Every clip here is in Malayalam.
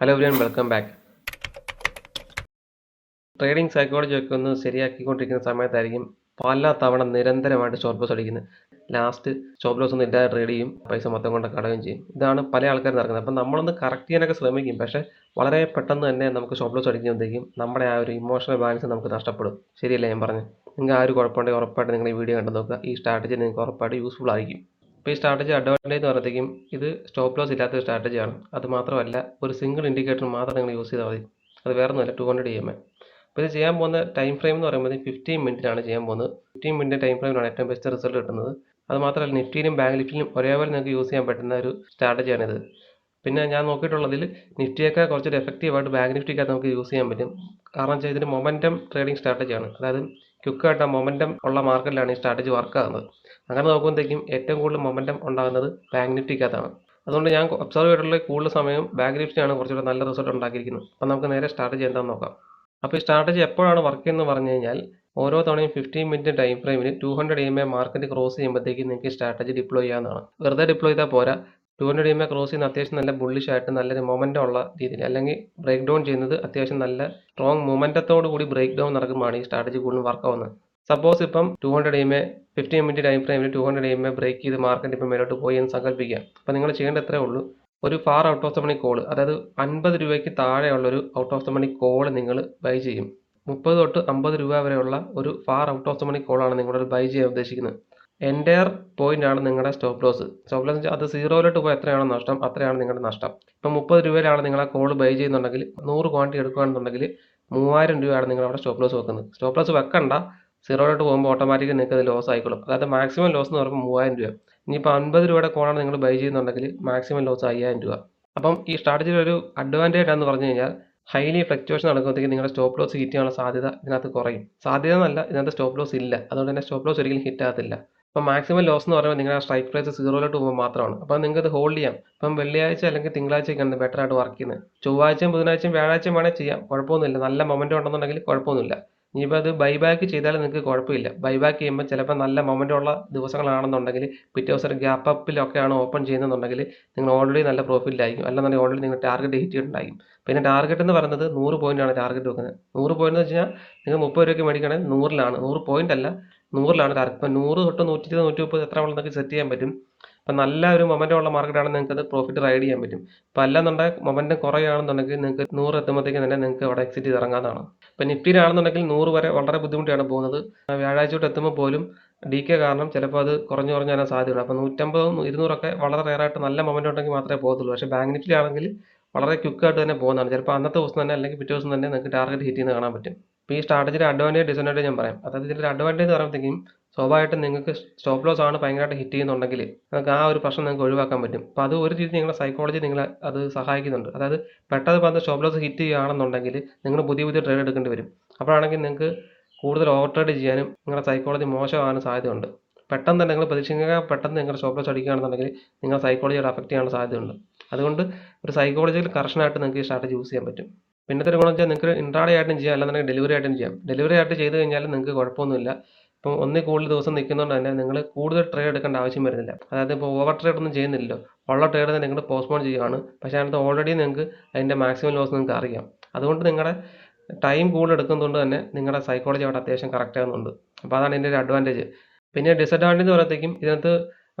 Hello everyone, welcome back. Trading psychology ഒക്കെ ഒന്ന് ശരിയാക്കിക്കൊണ്ടിരിക്കുന്ന സമയത്തായിരിക്കും പല തവണ നിരന്തരമായിട്ട് സ്റ്റോപ്പ് ലോസ് അടിക്കുന്നത്. ലാസ്റ്റ് സ്റ്റോപ്പ് ലോസ് ഒന്നും ഇല്ലാതെ ട്രേഡ് ചെയ്യും, പൈസ മൊത്തം കൊണ്ട് കളയുകയും ചെയ്യും. ഇതാണ് പല ആൾക്കാരും നടക്കുന്നത്. അപ്പം നമ്മളൊന്ന് കറക്റ്റ് ചെയ്യാനൊക്കെ ശ്രമിക്കും, പക്ഷേ വളരെ പെട്ടെന്ന് തന്നെ നമുക്ക് സ്റ്റോപ്പ് ലോസ് അടിക്കുമ്പോഴത്തേക്കും നമ്മുടെ ആ ഒരു ഇമോഷണൽ ബാലൻസ് നമുക്ക് നഷ്ടപ്പെടും. ശരിയല്ലേ ഞാൻ പറഞ്ഞു? നിങ്ങൾക്ക് ആ ഒരു കുഴപ്പമുണ്ടെങ്കിൽ ഉറപ്പായിട്ട് നിങ്ങൾ ഈ വീഡിയോ കണ്ടു നോക്കുക. ഈ സ്ട്രാറ്റജി നിങ്ങൾക്ക് ഉറപ്പായിട്ട് യൂസ്ഫുൾ ആയിരിക്കും. ഇപ്പോൾ ഈ സ്ട്രാറ്റജി അഡ്വാൻറ്റേജ് എന്ന് പറയുമ്പോഴത്തേക്കും ഇത് സ്റ്റോപ്പ് ലോസ് ഇല്ലാത്ത ഒരു സ്ട്രാറ്റജിയാണ്. അത് മാത്രമല്ല, ഒരു സിംഗിൾ ഇൻഡിക്കേറ്റർ മാത്രം നിങ്ങൾ യൂസ് ചെയ്താൽ മതി. അത് വേറെ ഒന്നുമല്ല, 200 EMA. അപ്പോൾ ഇത് ചെയ്യാൻ പോകുന്ന ടൈം ഫ്രെയിം എന്ന് പറയുമ്പോൾ 15 മിനിറ്റിലാണ് ചെയ്യാൻ പോകുന്നത്. 15 മിനിറ്റ് ടൈം ഫ്രെയിമിലാണ് ഏറ്റവും ബെസ്റ്റ് റിസൾട്ട് കിട്ടുന്നത്. അത് മാത്രമല്ല, നിഫ്റ്റിയിലും ബാങ്ക് നിഫ്റ്റിയിലും ഒരേപോലെ നിങ്ങൾക്ക് യൂസ് ചെയ്യാൻ പറ്റുന്ന ഒരു സ്ട്രാറ്റജിയാണിത്. പിന്നെ ഞാൻ നോക്കിയിട്ടുള്ളതിൽ നിഫ്റ്റിയൊക്കെ കുറച്ചൊരു എഫക്റ്റീവായിട്ട് ബാങ്ക് നിഫ്റ്റിക്കകത്ത് നമുക്ക് യൂസ് ചെയ്യാൻ പറ്റും. കാരണം വെച്ചാൽ ഇതിന് മൊമെൻറ്റം ട്രേഡിംഗ് സ്ട്രാറ്റജിയാണ്. അതായത് ക്വിക്കായിട്ട് ആ മൊമെൻറ്റം ഉള്ള മാർക്കറ്റിലാണ് ഈ സ്ട്രാറ്റജി വർക്ക് ആകുന്നത്. അങ്ങനെ നോക്കുമ്പോഴത്തേക്കും ഏറ്റവും കൂടുതൽ മൊമെൻറ്റം ഉണ്ടാകുന്നത് ബാങ്ക് നിഫ്റ്റിക്കകത്താണ്. അതുകൊണ്ട് ഞാൻ ഒബ്സർവ് ചെയ്തിട്ടുള്ള കൂടുതൽ സമയം ബാങ്ക് നിഫ്റ്റിയാണ് കുറച്ചുകൂടെ നല്ല റിസൾട്ട് ഉണ്ടാക്കിയിരിക്കുന്നത്. അപ്പം നമുക്ക് നേരെ സ്ട്രാറ്റജി എന്താണെന്ന് നോക്കാം. അപ്പോൾ ഈ സ്ട്രാറ്റജി എപ്പോഴാണ് വർക്ക് ചെയ്യുന്നത് പറഞ്ഞു കഴിഞ്ഞാൽ, ഓരോ തവണയും 15 മിനിറ്റ് ടൈം ഫ്രെയിമിൽ 200 EMA മാർക്കറ്റ് ക്രോസ് ചെയ്യുമ്പോഴത്തേക്കും നിങ്ങൾക്ക് സ്ട്രാറ്റജി ഡിപ്ലോയ് ചെയ്യാവുന്നതാണ്. വെറുതെ ഡിപ്ലോയ് ചെയ്താൽ പോരാ, 200 EMA ക്രോസ് ചെയ്യുന്ന അത്യാവശ്യം നല്ല ബുള്ളിഷ് ആയിട്ട് നല്ലൊരു മൊമെൻറ്റം ഉള്ള രീതിയിൽ, അല്ലെങ്കിൽ ബ്രേക്ക് ഡൗൺ ചെയ്യുന്നത് അത്യാവശ്യം നല്ല സ്ട്രോങ് മൊമെൻറ്റത്തോടു കൂടി ബ്രേക്ക് ഡൗൺ നടക്കുമ്പോഴാണ് ഈ സ്ട്രാറ്റജി കൂടുതൽ വർക്ക് ആവുന്നത്. സപ്പോസ് ഇപ്പം 200 EMA 15 മിനിറ്റ് ടൈം ഫ്രെയിമിൽ 200 EMA ബ്രേക്ക് ചെയ്ത് മാർക്കറ്റ് ഇപ്പം മേലോട്ട് പോയി എന്ന് സങ്കല്പിക്കുക. അപ്പോൾ നിങ്ങൾ ചെയ്യേണ്ട എത്രയേ ഉള്ളൂ, ഒരു far out of the money call, അതായത് 50 രൂപയ്ക്ക് താഴെയുള്ളൊരു out of the money call നിങ്ങൾ ബൈ ചെയ്യും. 30 തൊട്ട് 50 രൂപ വരെയുള്ള ഒരു far out of the money കോളാണ് നിങ്ങളൊരു ബൈ ചെയ്യാൻ ഉദ്ദേശിക്കുന്നത്. എൻ്റയർ പോയിന്റ് ആണ് നിങ്ങളുടെ സ്റ്റോപ്പ് ലോസ്. സ്റ്റോപ്പ് ലോസ് അത് 0-ലോട്ട് പോയി എത്രയാണോ നഷ്ടം, അത്രയാണ് നിങ്ങളുടെ നഷ്ടം. ഇപ്പം 30 രൂപയിലാണ് നിങ്ങൾ ആ കോൾ ബൈ ചെയ്യുന്നുണ്ടെങ്കിൽ, 100 ക്വാണ്ടിറ്റി എടുക്കുകയാണെന്നുണ്ടെങ്കിൽ 3000 രൂപയാണ് നിങ്ങൾ അവിടെ സ്റ്റോപ്പ് ലോസ് വെക്കുന്നത്. സ്റ്റോപ്പ് ലോസ് വെക്കണ്ട, 0-ലോട്ട് പോകുമ്പോൾ ഓട്ടോമാറ്റിക്കലി നിങ്ങൾക്ക് അത് ലോസ് ആയിക്കോളും. അതായത് മാക്സിമം ലോസ് എന്ന് പറയുമ്പോൾ 3000 രൂപ. ഇനിയിപ്പോൾ 50 രൂപയുടെ കോളാണ് നിങ്ങൾ ബൈ ചെയ്യുന്നുണ്ടെങ്കിൽ മാക്സിമം ലോസ് 5000 രൂപ. അപ്പം ഈ സ്ട്രാറ്റജിയുടെ ഒരു അഡ്വാൻറ്റേജ് എന്ന് പറഞ്ഞു കഴിഞ്ഞാൽ, ഹൈലി ഫ്ലക്ച്വേഷൻ നടക്കുമ്പോഴത്തേക്ക് നിങ്ങളുടെ സ്റ്റോപ്പ് ലോസ് ഹിറ്റ് ചെയ്യാനുള്ള സാധ്യത ഇതിനകത്ത് കുറയും. സാധ്യത എന്നല്ല, ഇതിനകത്ത് സ്റ്റോപ്പ് ലോസ് ഇല്ല. അതുകൊണ്ട് തന്നെ സ്റ്റോപ്പ് ലോസ് ഒരിക്കലും ഹിറ്റ് ആകത്തില്ല. അപ്പം മാക്സിമം ലോസ് എന്ന് പറയുമ്പോൾ നിങ്ങളുടെ സ്ട്രൈക്ക് പ്രൈസ് 0-ലോട്ട് പോകുമ്പോൾ മാത്രമാണ്. അപ്പം നിങ്ങൾക്ക് അത് ഹോൾഡ് ചെയ്യാം. ഇപ്പം വെള്ളിയാഴ്ച അല്ലെങ്കിൽ തിങ്കളാഴ്ചയൊക്കെയാണ് ബെറ്റർ ആയിട്ട് വർക്ക് ചെയ്യുന്നത്. ചൊവ്വാഴ്ചയും ബുധനാഴ്ചയും വ്യാഴാഴ്ചയും വേണേൽ ചെയ്യാം, കുഴപ്പമൊന്നുമില്ല. നല്ല മൊമെൻറ്റം ഉണ്ടെന്നുണ്ടെങ്കിൽ കുഴപ്പമൊന്നുമില്ല. ഇനിയിപ്പോൾ അത് ബൈബാക്ക് ചെയ്താലും നിങ്ങൾക്ക് കുഴപ്പമില്ല. ബൈബാക്ക് ചെയ്യുമ്പോൾ ചിലപ്പോൾ നല്ല മൊമെൻറ്റം ഉള്ള ദിവസങ്ങളാണെന്നുണ്ടെങ്കിൽ, പിറ്റേ ദിവസം ഗ്യാപ്പ് അപ്പിലൊക്കെയാണ് ഓപ്പൺ ചെയ്യുന്നതെന്നുണ്ടെങ്കിൽ നിങ്ങൾ ഓൾറെഡി നല്ല പ്രോഫിറ്റിലായിരിക്കും. അല്ലെന്നുണ്ടെങ്കിൽ ഓൾറെഡി നിങ്ങൾ ടാർഗറ്റ് ഹിറ്റ് ചെയ്തിട്ടുണ്ടായിരിക്കും. പിന്നെ ടാർഗറ്റ് എന്ന് പറയുന്നത് 100 പോയിന്റാണ് ടാർഗറ്റ് വെക്കുന്നത്. 100 പോയിന്റ് എന്ന് വെച്ചാൽ നിങ്ങൾ 30 രൂപയ്ക്ക് മേടിക്കണമെങ്കിൽ 100-ലാണ്, 100 പോയിന്റ് അല്ല 100-ലാണ് ടാർഗറ്റ്. ഇപ്പം 100 തൊട്ട് 120 130 എത്ര വേണം നിങ്ങൾക്ക് സെറ്റ് ചെയ്യാൻ പറ്റും. ഇപ്പം നല്ല ഒരു മൊമെൻറ്റം ഉള്ള മാർക്കറ്റാണെങ്കിൽ നിങ്ങൾക്ക് അത് പ്രോഫിറ്റ് റൈഡ് ചെയ്യാൻ പറ്റും. ഇപ്പം അല്ലെന്നുണ്ടെങ്കിൽ മൊമെൻറ്റം കുറയുകയാണെന്നുണ്ടെങ്കിൽ നിങ്ങൾക്ക് 100 എത്തുമ്പോഴത്തേക്കും തന്നെ നിങ്ങൾക്ക് അവിടെ എക്സിറ്റ് ചെയ്ത് ഇറങ്ങാവുന്നതാണ്. ഇപ്പം നിഫ്റ്റിയിലാണെന്നുണ്ടെങ്കിൽ 100 വരെ വളരെ ബുദ്ധിമുട്ടിയാണ് പോകുന്നത്. വ്യാഴാഴ്ച തൊട്ട് എത്തുമ്പോൾ പോലും DK കാരണം ചിലപ്പോൾ അത് കുറഞ്ഞു വരാൻ സാധ്യതയുണ്ട്. അപ്പോൾ 150 200 വളരെ റെയറായിട്ട് നല്ല മൊമെൻറ്റം ഉണ്ടെങ്കിൽ മാത്രമേ പോകത്തുള്ളൂ. പക്ഷേ ബാങ്ക് നിഫ്റ്റിയിലാണെങ്കിൽ വളരെ ക്വിക്കായിട്ട് തന്നെ പോകുന്നതാണ്. ചിലപ്പോൾ അന്നത്തെ ദിവസം തന്നെ അല്ലെങ്കിൽ പിറ്റേ ദിവസം തന്നെ നിങ്ങൾക്ക് ടാർഗറ്റ് ഹിറ്റ് ചെയ്യുന്നത് കാണാൻ പറ്റും. ഇപ്പോൾ ഈ സ്ട്രാറ്റജിയുടെ അഡ്വാൻറ്റേജ് ഡിസഡ്വാൻറ്റേജ് ഞാൻ പറയാം. അതായത് ഇതിൻ്റെ അഡ്വാൻറ്റേജ് എന്ന് പറയുമ്പോഴത്തേക്കും, സ്വാഭാവികമായിട്ടും നിങ്ങൾക്ക് സ്റ്റോപ്പ് ലോസ് ആണ് ഭയങ്കരമായിട്ട് ഹിറ്റ് ചെയ്യുന്നുണ്ടെങ്കിൽ നിങ്ങൾക്ക് ആ ഒരു പ്രശ്നം നിങ്ങൾക്ക് ഒഴിവാക്കാൻ പറ്റും. അപ്പോൾ അത് ഒരു രീതി നിങ്ങളുടെ സൈക്കോളജി നിങ്ങളെ അത് സഹായിക്കുന്നുണ്ട്. അതായത് പെട്ടെന്ന് പറഞ്ഞ് സ്റ്റോപ്പ് ലോസ് ഹിറ്റ് ചെയ്യുകയാണെന്നുണ്ടെങ്കിൽ നിങ്ങൾ പുതിയ പുതിയ ട്രേഡ് എടുക്കേണ്ടി വരും. അപ്പോഴാണെങ്കിൽ നിങ്ങൾക്ക് കൂടുതൽ ഓവർ ട്രേഡ് ചെയ്യാനും നിങ്ങളുടെ സൈക്കോളജി മോശമാകാനും സാധ്യതയുണ്ട്. പെട്ടെന്ന് തന്നെ നിങ്ങൾ പ്രതീക്ഷിക്കുക പെട്ടെന്ന് നിങ്ങളുടെ സ്റ്റോപ്പ് ലോസ് അടിക്കുകയാണെന്നുണ്ടെങ്കിൽ നിങ്ങളുടെ സൈക്കോളജിയുടെ അഫക്റ്റ് ചെയ്യാനുള്ള സാധ്യതയുണ്ട്. അതുകൊണ്ട് ഒരു സൈക്കോളജിക്കൽ കറക്ഷനായിട്ട് നിങ്ങൾക്ക് ഈ സ്ട്രാറ്റജി യൂസ് ചെയ്യാൻ പറ്റും. പിന്നത്തെ ഒരു ഗുണം വെച്ചാൽ നിങ്ങൾക്ക് ഇൻട്രാഡേ ആയിട്ടും ചെയ്യാം, അല്ലാന്നുണ്ടെങ്കിൽ ഡെലിവറി ആയിട്ടും ചെയ്യാം. ഡെലിവറി ആയിട്ട് ചെയ്ത് കഴിഞ്ഞാൽ നിങ്ങൾക്ക് കുഴപ്പമൊന്നുമില്ല. ഇപ്പം ഒന്നിൽ കൂടുതൽ ദിവസം നിൽക്കുന്നതുകൊണ്ട് തന്നെ നിങ്ങൾ കൂടുതൽ ട്രേഡ് എടുക്കേണ്ട ആവശ്യം വരുന്നില്ല. അതായത് ഇപ്പോൾ ഓവർ ട്രേഡ് ഒന്നും ചെയ്യുന്നില്ലല്ലോ. ഉള്ള ട്രേഡ് തന്നെ നിങ്ങൾ പോസ്റ്റ്പോൺ ചെയ്യുകയാണ്. പക്ഷേ അതിനകത്ത് ഓൾറെഡി നിങ്ങൾക്ക് അതിൻ്റെ മാക്സിമം ലോസ് നിങ്ങൾക്ക് അറിയാം. അതുകൊണ്ട് നിങ്ങളുടെ ടൈം കൂടുതൽ എടുക്കുന്നതുകൊണ്ട് തന്നെ നിങ്ങളുടെ സൈക്കോളജി അവിടെ അത്യാവശ്യം കറക്റ്റ് ആകുന്നുണ്ട്. അപ്പോൾ അതാണ് ഇതിൻ്റെ ഒരു അഡ്വാൻറ്റേജ്. പിന്നെ ഡിസഡ്വാൻറ്റേജ് എന്ന് പറയുമ്പോഴത്തേക്കും ഇതിനകത്ത്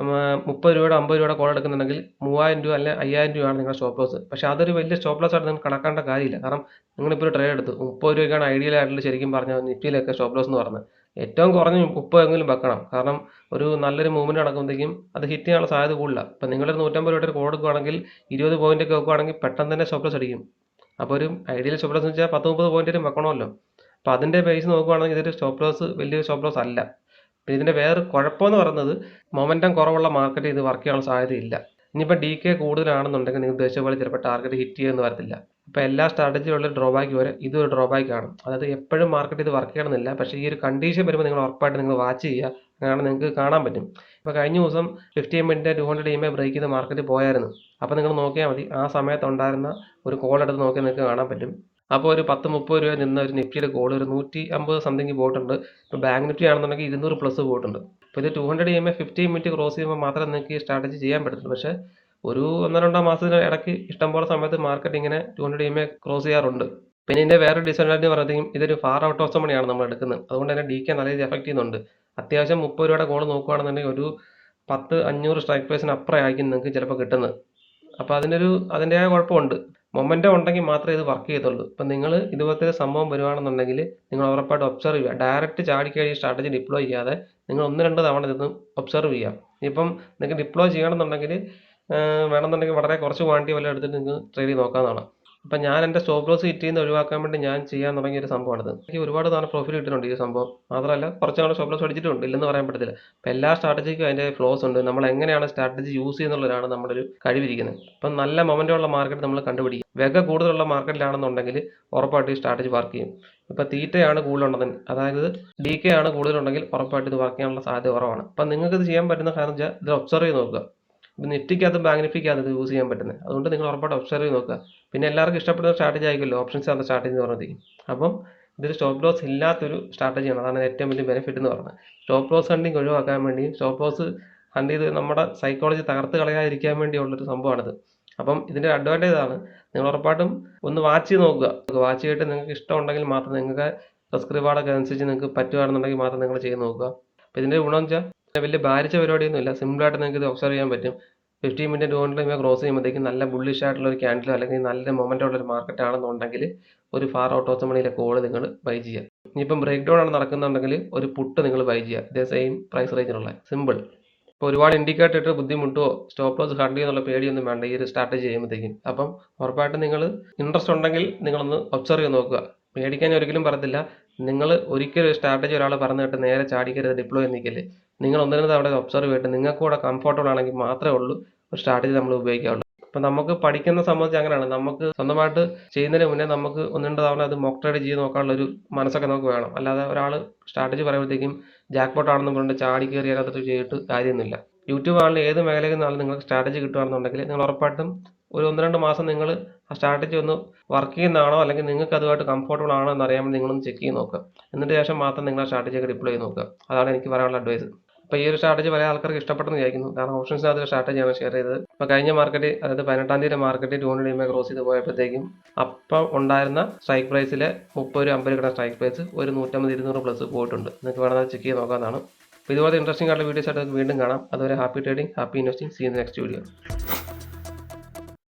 30 രൂപയുടെ 50 രൂപയുടെ കോൾ എടുക്കുന്നുണ്ടെങ്കിൽ 3000 രൂപ അല്ലെങ്കിൽ 5000 രൂപയാണ് നിങ്ങളുടെ സ്റ്റോപ്പ് ലോസ്. പക്ഷേ അതൊരു വലിയ സ്റ്റോപ്പ് ലോസ് ആയിട്ട് നിങ്ങൾക്ക് കണക്കാക്കേണ്ട കാര്യമില്ല. കാരണം നിങ്ങളിപ്പോൾ ഒരു ട്രേഡ് എടുത്തു 30 രൂപയ്ക്കാണ് ഐഡിയൽ ആയിട്ടുള്ള ശരിക്കും പറഞ്ഞാൽ നിഫ്റ്റിയിലൊക്കെ സ്റ്റോപ്പ് ലോസ് എന്ന് പറഞ്ഞത്. ഏറ്റവും കുറഞ്ഞ് 30 എങ്കിലും വെക്കണം. കാരണം ഒരു നല്ലൊരു മൂവ്മെൻറ്റ് നടക്കുമ്പോഴത്തേക്കും അത് ഹിറ്റ് ചെയ്യാനുള്ള സാധ്യത കൂടുതലാണ്. ഇപ്പം നിങ്ങളൊരു 150 രൂപയുടെ ഒരു കോൾ എടുക്കുകയാണെങ്കിൽ 20 പോയിൻ്റൊക്കെ വെക്കുകയാണെങ്കിൽ പെട്ടെന്ന് തന്നെ സ്റ്റോപ്പ് ലോസ് അടിക്കും. അപ്പോൾ ഒരു ഐഡിയൽ സ്റ്റോപ്പ് ലോസ് എന്ന് വെച്ചാൽ 10-30 പോയിന്റും വെക്കണമല്ലോ. അപ്പോൾ അതിൻ്റെ ബേസ് നോക്കുകയാണെങ്കിൽ ഇതൊരു സ്റ്റോപ്പ് ലോസ് വലിയൊരു സ്റ്റോപ്പ് ലോസ് അല്ല. പിന്നെ ഇതിൻ്റെ വേറെ കുഴപ്പമെന്ന് പറയുന്നത്, മൊമെൻറ്റം കുറവുള്ള മാർക്കറ്റ് ഇത് വർക്ക് ചെയ്യാനുള്ള സാധ്യതയില്ല. ഇനിയിപ്പോൾ DK കൂടുതലാണെന്നുണ്ടെങ്കിൽ നിങ്ങൾ ഉദ്ദേശിച്ച പോലെ ചിലപ്പോൾ ടാർഗറ്റ് ഹിറ്റ് ചെയ്യുമെന്ന് വരത്തില്ല. അപ്പോൾ എല്ലാ സ്ട്രാറ്റജിയുള്ള ഡ്രോബാക്ക് വരെ ഇതൊരു ഡ്രോബാക്ക് ആണ്. അതായത് എപ്പോഴും മാർക്കറ്റ് ഇത് വർക്ക് ചെയ്യണമെന്നില്ല. പക്ഷേ ഈ ഒരു കണ്ടീഷൻ വരുമ്പോൾ നിങ്ങൾ ഉറപ്പായിട്ട് നിങ്ങൾ വാച്ച് ചെയ്യുക. അങ്ങനെയാണ് നിങ്ങൾക്ക് കാണാൻ പറ്റും. ഇപ്പോൾ കഴിഞ്ഞ ദിവസം 15 മിനിറ്റ് 200 EMA ബ്രേക്ക് ചെയ്ത് മാർക്കറ്റ് പോയായിരുന്നു. അപ്പോൾ നിങ്ങൾ നോക്കിയാൽ മതി, ആ സമയത്തുണ്ടായിരുന്ന ഒരു കോൾ എടുത്ത് നോക്കിയാൽ നിങ്ങൾക്ക് കാണാൻ പറ്റും. അപ്പോൾ ഒരു 10-30 രൂപ നിന്ന ഒരു നിഫ്റ്റിയുടെ കോൾ ഒരു 150 സംതിങ് പോയിട്ടുണ്ട്. ഇപ്പോൾ ബാങ്ക് നിഫ്റ്റി ആണെന്നുണ്ടെങ്കിൽ 200 പ്ലസ് പോയിട്ടുണ്ട്. അപ്പോൾ ഇത് 200 EMA 15 മിനിറ്റ് ക്രോസ് ചെയ്യുമ്പോൾ മാത്രമേ നിങ്ങൾക്ക് ഈ സ്ട്രാറ്റജി ചെയ്യാൻ പറ്റത്തുള്ളൂ. പക്ഷേ ഒരു 1-2 മാസത്തിന് ഇടയ്ക്ക് ഇഷ്ടംപോലെ സമയത്ത് മാർക്കറ്റ് ഇങ്ങനെ 200 EMA ക്രോസ് ചെയ്യാറുണ്ട്. പിന്നെ ഇതിന്റെ വേറെ ഡിസഡ്വാൻറ്റേജ് പറയുകയും ഇതൊരു ഫാർ ഔട്ട് ഓഫ് ദ മണിയാണ് നമ്മൾ എടുക്കുന്നത്. അതുകൊണ്ട് തന്നെ DK നല്ല രീതിയിൽ എഫക്ട് ചെയ്യുന്നുണ്ട്. അത്യാവശ്യം 30 രൂപയുടെ കോൾ നോക്കുകയാണെന്നുണ്ടെങ്കിൽ ഒരു 10-500 സ്ട്രൈക്ക് പ്രൈസിന് അപ്പുറമായിരിക്കും നിങ്ങൾക്ക് ചിലപ്പോൾ കിട്ടുന്നത്. അപ്പോൾ അതിൻ്റെതായ കുഴപ്പമുണ്ട്. മൊമെൻ്റം ഉണ്ടെങ്കിൽ മാത്രമേ ഇത് വർക്ക് ചെയ്യത്തുള്ളൂ. ഇപ്പം നിങ്ങൾ ഇതുപോലത്തെ സംഭവം വരുവാണെന്നുണ്ടെങ്കിൽ നിങ്ങൾ ഉറപ്പായിട്ട് ഒബ്സർവ് ചെയ്യുക. ഡയറക്റ്റ് ചാടിക്കഴിഞ്ഞ് സ്ട്രാറ്റജി ഡിപ്ലോയ് ചെയ്യാതെ നിങ്ങൾ 1-2 തവണ ഇതൊന്ന് ഒബ്സർവ് ചെയ്യുക. ഇപ്പം നിങ്ങൾക്ക് ഡിപ്ലോയ് ചെയ്യണമെന്നുണ്ടെങ്കിൽ വേണമെന്നുണ്ടെങ്കിൽ വളരെ കുറച്ച് ക്വാണ്ടിറ്റി വല്ലതും എടുത്തിട്ട് നിങ്ങൾക്ക് ട്രേഡ് ചെയ്ത് നോക്കാവുന്നതാണ്. അപ്പം ഞാൻ എൻ്റെ സ്റ്റോപ്പ് ലോസ് ഹിറ്റ് ചെയ്യുന്ന ഒഴിവാക്കാൻ വേണ്ടി ഞാൻ ചെയ്യാൻ തുടങ്ങിയ ഒരു സംഭവമാണിത്. എനിക്ക് ഒരുപാട് തവണ പ്രോഫിറ്റ് കിട്ടുന്നുണ്ട് ഈ സംഭവം. മാത്രമല്ല കുറച്ച് തവണ സ്റ്റോപ്പ് ലോസ് അടിച്ചിട്ടുണ്ട്, ഇല്ലെന്ന് പറയാൻ പറ്റത്തില്ല. അപ്പം എല്ലാ സ്ട്രാറ്റജിക്കും അതിൻ്റെ ഫ്ലോസ് ഉണ്ട്. നമ്മൾ എങ്ങനെയാണ് സ്ട്രാറ്റജി യൂസ് ചെയ്യുന്നുള്ളതാണ് നമ്മുടെ ഒരു കഴിവിരിക്കുന്നത്. അപ്പം നല്ല മൊമെൻ്റുള്ള മാർക്കറ്റ് നമ്മൾ കണ്ടുപിടിക്കും. വില കൂടുതലുള്ള മാർക്കറ്റിലാണെന്നുണ്ടെങ്കിൽ ഉറപ്പായിട്ട് ഈ സ്ട്രാറ്റജി വർക്ക് ചെയ്യും. ഇപ്പോൾ തീറ്റയാണ് കൂടുതലുണ്ടെങ്കിൽ, അതായത് DK ആണ് കൂടുതലുണ്ടെങ്കിൽ ഉറപ്പായിട്ട് ഇത് വർക്ക് ചെയ്യാനുള്ള സാധ്യത കുറവാണ്. അപ്പം നിങ്ങൾക്ക് ഇത് ചെയ്യാൻ പറ്റുന്ന കാരണം വെച്ചാൽ ഇത് ഒബ്സർവ് ചെയ്ത് നോക്കുക. ഇപ്പം നിഫ്റ്റിക്കകത്ത് ബാങ്ക് നിഫ്റ്റിക്കകത്ത് ഇത് യൂസ് ചെയ്യാൻ പറ്റുന്നത്. അതുകൊണ്ട് നിങ്ങൾ ഉറപ്പായിട്ട് ഒബ്സർവ് ചെയ്ത് നോക്കുക. പിന്നെ എല്ലാവർക്കും ഇഷ്ടപ്പെടുന്ന സ്ട്രാറ്റജി ആയിരിക്കുമല്ലോ ഓപ്ഷൻസ് ആണ് സ്ട്രാറ്റജി എന്ന് പറഞ്ഞത്. അപ്പം ഇതൊരു സ്റ്റോപ്പ് ലോസ് ഇല്ലാത്തൊരു സ്ട്രാറ്റജിയാണ്. അതാണ് ഏറ്റവും വലിയ ബെനിഫിറ്റ് എന്ന് പറയുന്നത്. സ്റ്റോപ്പ് ലോസ് ഹണ്ടിങ് ഒഴിവാക്കാൻ വേണ്ടി, സ്റ്റോപ്പ് ലോസ് ഹണ്ട് ചെയ്ത് നമ്മുടെ സൈക്കോളജി തകർത്ത് കളയാതിരിക്കാൻ വേണ്ടിയുള്ളൊരു സംഭവമാണിത്. അപ്പം ഇതിൻ്റെ അഡ്വാൻറ്റേജ് ആണ്. നിങ്ങൾ ഉറപ്പായിട്ടും ഒന്ന് വാച്ച് ചെയ്ത് നോക്കുക. വാച്ച് ചെയ്തിട്ട് നിങ്ങൾക്ക് ഇഷ്ടമുണ്ടെങ്കിൽ മാത്രം, നിങ്ങൾക്ക് റിസ്ക് റിവാർഡൊക്കെ അനുസരിച്ച് നിങ്ങൾക്ക് പറ്റുകയാണെന്നുണ്ടെങ്കിൽ മാത്രം നിങ്ങൾ ചെയ്ത് നോക്കുക. അപ്പോൾ ഇതിൻ്റെ ഗുണം വെച്ചാൽ വലിയ ഭാരിച്ച പരിപാടിയൊന്നുമില്ല. സിമ്പിളായിട്ട് നിങ്ങൾക്ക് ഇത് ഒബ്സർവ് ചെയ്യാൻ പറ്റും. 15 മിനിറ്റ് 200 EMA ക്രോസ് ചെയ്യുമ്പോഴത്തേക്കും നല്ല ബുള്ളിഷ് ആയിട്ടുള്ള ഒരു ക്യാൻഡിലോ അല്ലെങ്കിൽ നല്ല മൊമെൻ്റ് ഉള്ള ഒരു മാർക്കറ്റ് ആണെന്നുണ്ടെങ്കിൽ ഒരു ഫാർ ഔട്ട് ഓഫ് ദ മണിയിലെ കോൾ നിങ്ങൾ ബൈ ചെയ്യുക. ഇനിയിപ്പം ബ്രേക്ക് ഡൗൺ ആണ് നടക്കുന്നുണ്ടെങ്കിൽ ഒരു പുട്ട് നിങ്ങൾ ബൈ ചെയ്യുക. ഇതേ സെയിം പ്രൈസ് റേഞ്ചിലുള്ള സിമ്പിൾ. ഇപ്പോൾ ഒരുപാട് ഇൻഡിക്കേറ്റർ ഇട്ട് ബുദ്ധിമുട്ടോ സ്റ്റോപ്പ് ലോസ് ഹണ്ട് ചെയ്യുന്നുള്ള പേടിയൊന്നും വേണ്ട ഈ ഒരു സ്ട്രാറ്റജി ചെയ്യുമ്പോഴത്തേക്കും. അപ്പം ഉറപ്പായിട്ടും നിങ്ങൾ ഇൻട്രസ്റ്റ് ഉണ്ടെങ്കിൽ നിങ്ങളൊന്ന് ഒബ്സർവ് ചെയ്ത് നോക്കുക. പേടിക്കാൻ ഒരിക്കലും പറയത്തില്ല. നിങ്ങൾ ഒരിക്കലും ഒരു സ്ട്രാറ്റജി ഒരാൾ പറഞ്ഞിട്ട് നേരെ ചാടിക്കരുത്, ഡിപ്ലോയ് നിൽക്കല്ലേ. നിങ്ങൾ 1-2 തവണ ഒബ്സർവ് ചെയ്തിട്ട് നിങ്ങൾക്ക് കൂടെ കംഫർട്ടബിൾ ആണെങ്കിൽ മാത്രമേ ഉള്ളൂ ഒരു സ്ട്രാറ്റജി നമ്മൾ ഉപയോഗിക്കാവുള്ളൂ. അപ്പം നമുക്ക് പഠിക്കുന്ന സംബന്ധിച്ച് അങ്ങനെയാണ്. നമുക്ക് സ്വന്തമായിട്ട് ചെയ്യുന്നതിന് മുന്നേ നമുക്ക് 1-2 തവണ അത് മോക്ക് ട്രേഡ് ചെയ്ത് നോക്കാനുള്ള ഒരു മനസ്സൊക്കെ നമുക്ക് വേണം. അല്ലാതെ ഒരാൾ സ്ട്രാറ്റജി പറയുമ്പോഴത്തേക്കും ജാക്ക്പോട്ട് ആണെന്ന് പറഞ്ഞിട്ട് ചാടി കയറി അതിനകത്ത് ചെയ്തിട്ട് കാര്യമൊന്നുമില്ല. യൂട്യൂബ് ആണെങ്കിലും ഏത് മേഖലയിൽ നിന്നാലും നിങ്ങൾക്ക് സ്ട്രാറ്റജി കിട്ടുകയാണെന്നുണ്ടെങ്കിൽ നിങ്ങൾ ഉറപ്പായിട്ടും ഒരു 1-2 മാസം നിങ്ങൾ ആ സ്ട്രാറ്റജി ഒന്ന് വർക്ക് ചെയ്യുന്നതാണോ അല്ലെങ്കിൽ നിങ്ങൾക്ക് അതുമായിട്ട് കംഫർട്ടബിൾ ആണോ എന്ന് അറിയാൻ വേണ്ടി നിങ്ങളൊന്ന് ചെക്ക് ചെയ്ത് നോക്കുക. എന്നിട്ട് ശേഷം മാത്രം നിങ്ങൾ ആ സ്ട്രാറ്റജിയൊക്കെ ഡിപ്ലോയ് ചെയ്ത് നോക്കുക. അതാണ് എനിക്ക് പറയാനുള്ള അഡ്വൈസ്. അപ്പോൾ ഈ ഒരു സ്ട്രാറ്റജി പല ആൾക്കാർക്ക് ഇഷ്ടപ്പെട്ടെന്ന് വിചാരിക്കുന്നു. കാരണം ഓപ്ഷൻസിനകത്ത് സ്ട്രാറ്റജിയാണ് ഷെയർ ചെയ്തത്. ഇപ്പോൾ കഴിഞ്ഞ മാർക്കറ്റ്, അതായത് 18-ാം തീയതി മാർക്കറ്റ് 200 EMA ക്രോസ് ചെയ്ത് പോയപ്പോഴത്തേക്കും അപ്പം ഉണ്ടായിരുന്ന സ്ട്രൈക്ക് പ്രൈസിലെ 30-50 കിട്ടുന്ന സ്ട്രൈക്ക് പ്രൈസ് ഒരു 150-200 പ്ലസ് പോയിട്ടുണ്ട്. നിങ്ങൾക്ക് വേണമെങ്കിൽ ചെക്ക് ചെയ്ത് നോക്കാവുന്നതാണ്. അപ്പോൾ ഇതുപോലെ ഇൻട്രസ്റ്റിംഗ് ആയിട്ടുള്ള വീഡിയോസ് ആയിട്ട് വീണ്ടും കാണാം. അതുവരെ happy trading, happy investing. See in the next video.